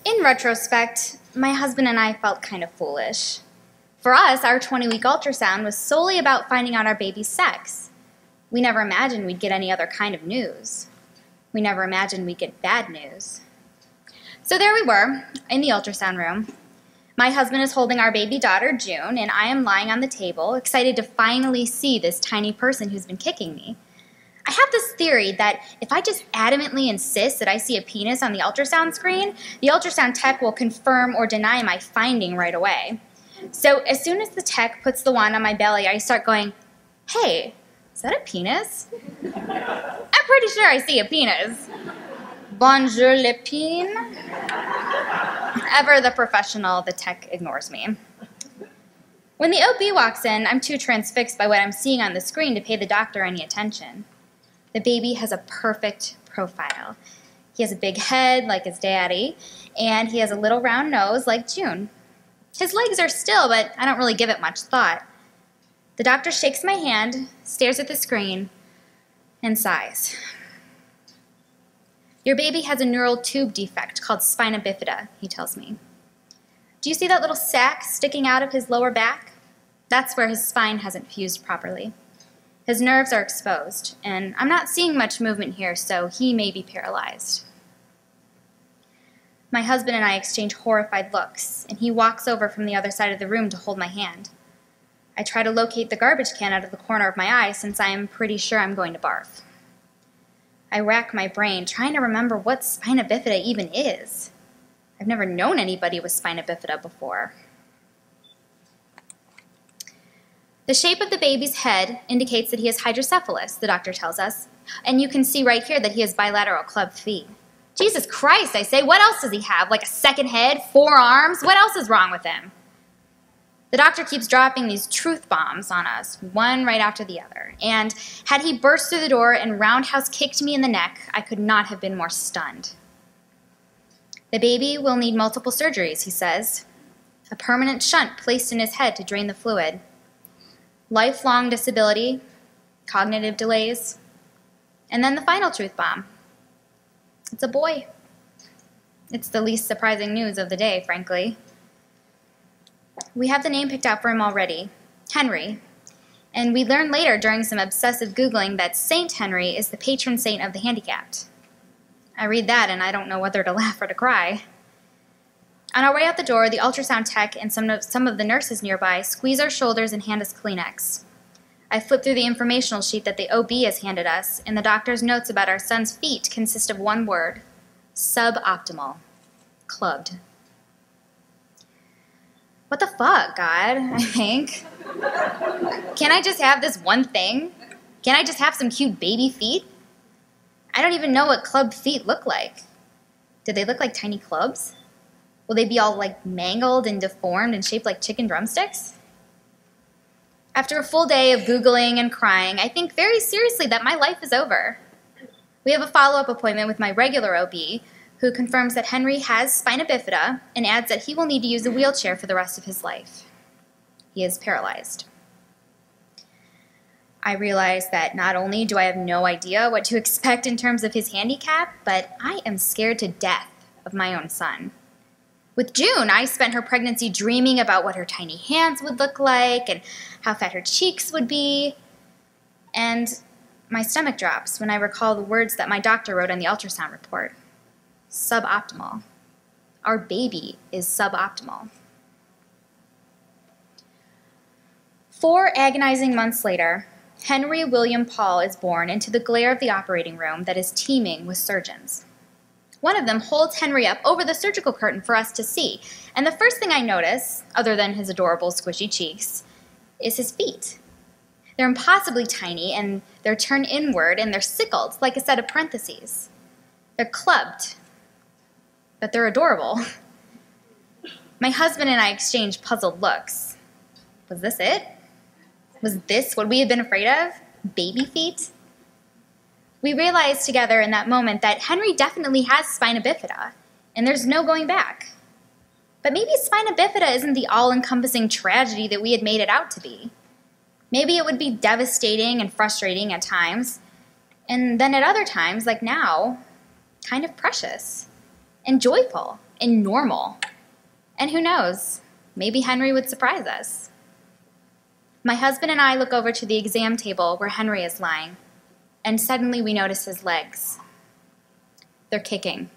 In retrospect, my husband and I felt kind of foolish. For us, our 20-week ultrasound was solely about finding out our baby's sex. We never imagined we'd get any other kind of news. We never imagined we'd get bad news. So there we were, in the ultrasound room. My husband is holding our baby daughter, June, and I am lying on the table, excited to finally see this tiny person who's been kicking me. I have this theory that if I just adamantly insist that I see a penis on the ultrasound screen, the ultrasound tech will confirm or deny my finding right away. So as soon as the tech puts the wand on my belly, I start going, "Hey, is that a penis?" I'm pretty sure I see a penis. Bonjour le peen. Ever the professional, the tech ignores me. When the OB walks in, I'm too transfixed by what I'm seeing on the screen to pay the doctor any attention. The baby has a perfect profile. He has a big head like his daddy, and he has a little round nose like June. His legs are still, but I don't really give it much thought. The doctor shakes my hand, stares at the screen, and sighs. "Your baby has a neural tube defect called spina bifida," he tells me. "Do you see that little sac sticking out of his lower back? That's where his spine hasn't fused properly. His nerves are exposed, and I'm not seeing much movement here, so he may be paralyzed." My husband and I exchange horrified looks, and he walks over from the other side of the room to hold my hand. I try to locate the garbage can out of the corner of my eye since I am pretty sure I'm going to barf. I rack my brain, trying to remember what spina bifida even is. I've never known anybody with spina bifida before. The shape of the baby's head indicates that he has hydrocephalus, the doctor tells us, and you can see right here that he has bilateral clubbed feet. Jesus Christ, I say, what else does he have? Like a second head, 4 arms? What else is wrong with him? The doctor keeps dropping these truth bombs on us, one right after the other. And had he burst through the door and roundhouse kicked me in the neck, I could not have been more stunned. "The baby will need multiple surgeries," he says. "A permanent shunt placed in his head to drain the fluid. Lifelong disability, cognitive delays, and then the final truth bomb. It's a boy." It's the least surprising news of the day, frankly. We have the name picked out for him already, Henry, and we learn later during some obsessive Googling that Saint Henry is the patron saint of the handicapped. I read that and I don't know whether to laugh or to cry. On our way out the door, the ultrasound tech and some of the nurses nearby squeeze our shoulders and hand us Kleenex. I flip through the informational sheet that the OB has handed us, and the doctor's notes about our son's feet consist of one word: suboptimal, clubbed. What the fuck, God, I think. Can't I just have this one thing? Can't I just have some cute baby feet? I don't even know what clubbed feet look like. Do they look like tiny clubs? Will they be all like mangled and deformed and shaped like chicken drumsticks? After a full day of Googling and crying, I think very seriously that my life is over. We have a follow-up appointment with my regular OB, who confirms that Henry has spina bifida and adds that he will need to use a wheelchair for the rest of his life. He is paralyzed. I realize that not only do I have no idea what to expect in terms of his handicap, but I am scared to death of my own son. With June, I spent her pregnancy dreaming about what her tiny hands would look like and how fat her cheeks would be. And my stomach drops when I recall the words that my doctor wrote on the ultrasound report. Suboptimal. Our baby is suboptimal. 4 agonizing months later, Henry William Paul is born into the glare of the operating room that is teeming with surgeons. One of them holds Henry up over the surgical curtain for us to see, and the first thing I notice, other than his adorable squishy cheeks, is his feet. They're impossibly tiny, and they're turned inward, and they're sickled like a set of parentheses. They're clubbed, but they're adorable. My husband and I exchanged puzzled looks. Was this it? Was this what we had been afraid of? Baby feet? We realized together in that moment that Henry definitely has spina bifida, and there's no going back. But maybe spina bifida isn't the all-encompassing tragedy that we had made it out to be. Maybe it would be devastating and frustrating at times, and then at other times, like now, kind of precious. and joyful and normal. And who knows, maybe Henry would surprise us. My husband and I look over to the exam table where Henry is lying, and suddenly we notice his legs. They're kicking.